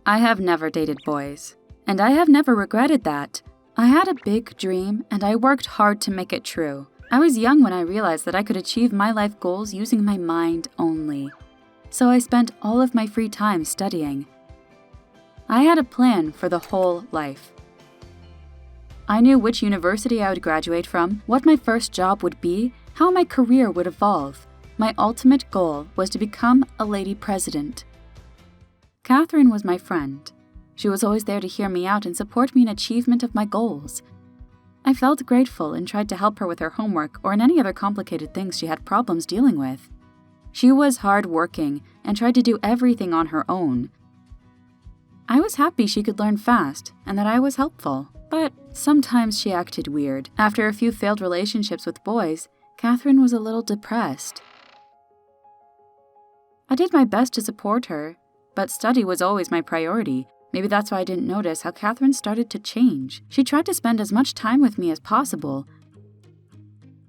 I have never dated boys, and I have never regretted that. I had a big dream, and I worked hard to make it true. I was young when I realized that I could achieve my life goals using my mind only. So I spent all of my free time studying. I had a plan for the whole life. I knew which university I would graduate from, what my first job would be, how my career would evolve. My ultimate goal was to become a lady president. Catherine was my friend. She was always there to hear me out and support me in achievement of my goals. I felt grateful and tried to help her with her homework or in any other complicated things she had problems dealing with. She was hardworking and tried to do everything on her own. I was happy she could learn fast and that I was helpful, but sometimes she acted weird. After a few failed relationships with boys, Catherine was a little depressed. I did my best to support her, but study was always my priority. Maybe that's why I didn't notice how Catherine started to change. She tried to spend as much time with me as possible.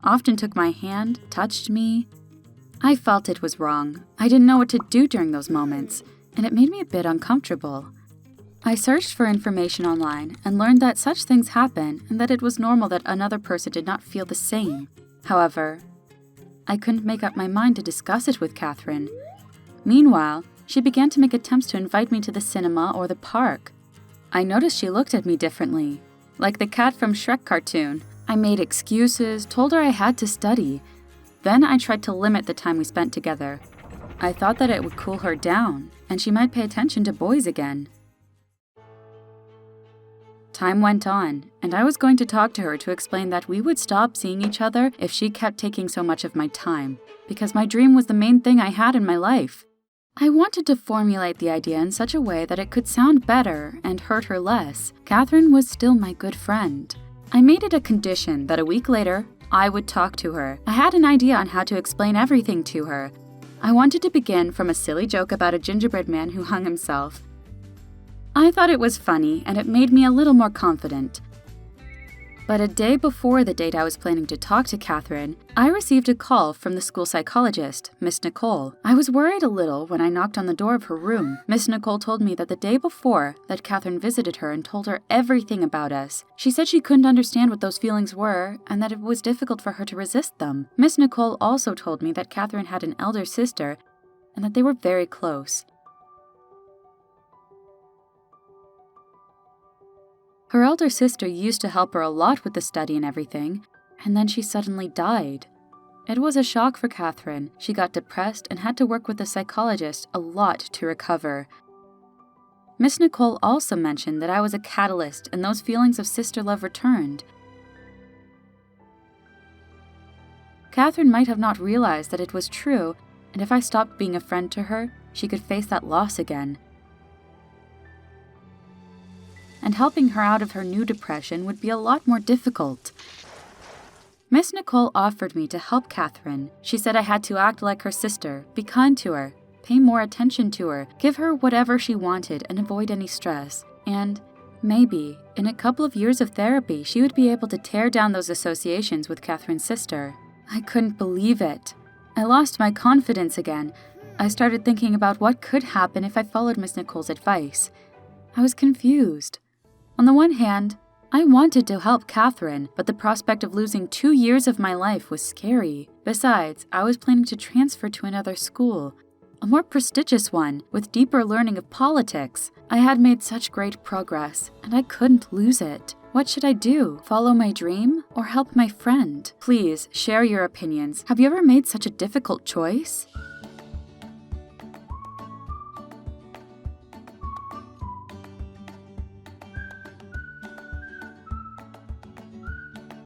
Often took my hand, touched me. I felt it was wrong. I didn't know what to do during those moments, and it made me a bit uncomfortable. I searched for information online and learned that such things happen and that it was normal that another person did not feel the same. However, I couldn't make up my mind to discuss it with Catherine. Meanwhile, she began to make attempts to invite me to the cinema or the park. I noticed she looked at me differently, like the cat from Shrek cartoon. I made excuses, told her I had to study. Then I tried to limit the time we spent together. I thought that it would cool her down, and she might pay attention to boys again. Time went on, and I was going to talk to her to explain that we would stop seeing each other if she kept taking so much of my time, because my dream was the main thing I had in my life. I wanted to formulate the idea in such a way that it could sound better and hurt her less. Catherine was still my good friend. I made it a condition that a week later, I would talk to her. I had an idea on how to explain everything to her. I wanted to begin from a silly joke about a gingerbread man who hung himself. I thought it was funny, and it made me a little more confident. But a day before the date I was planning to talk to Catherine, I received a call from the school psychologist, Miss Nicole. I was worried a little when I knocked on the door of her room. Miss Nicole told me that the day before that Catherine visited her and told her everything about us. She said she couldn't understand what those feelings were and that it was difficult for her to resist them. Miss Nicole also told me that Catherine had an elder sister and that they were very close. Her elder sister used to help her a lot with the study and everything, and then she suddenly died. It was a shock for Catherine. She got depressed and had to work with a psychologist a lot to recover. Miss Nicole also mentioned that I was a catalyst and those feelings of sister love returned. Catherine might have not realized that it was true, and if I stopped being a friend to her, she could face that loss again. And helping her out of her new depression would be a lot more difficult. Miss Nicole offered me to help Catherine. She said I had to act like her sister, be kind to her, pay more attention to her, give her whatever she wanted and avoid any stress. And maybe, in a couple of years of therapy, she would be able to tear down those associations with Catherine's sister. I couldn't believe it. I lost my confidence again. I started thinking about what could happen if I followed Miss Nicole's advice. I was confused. On the one hand, I wanted to help Catherine, but the prospect of losing 2 years of my life was scary. Besides, I was planning to transfer to another school, a more prestigious one, with deeper learning of politics. I had made such great progress, and I couldn't lose it. What should I do? Follow my dream or help my friend? Please share your opinions. Have you ever made such a difficult choice?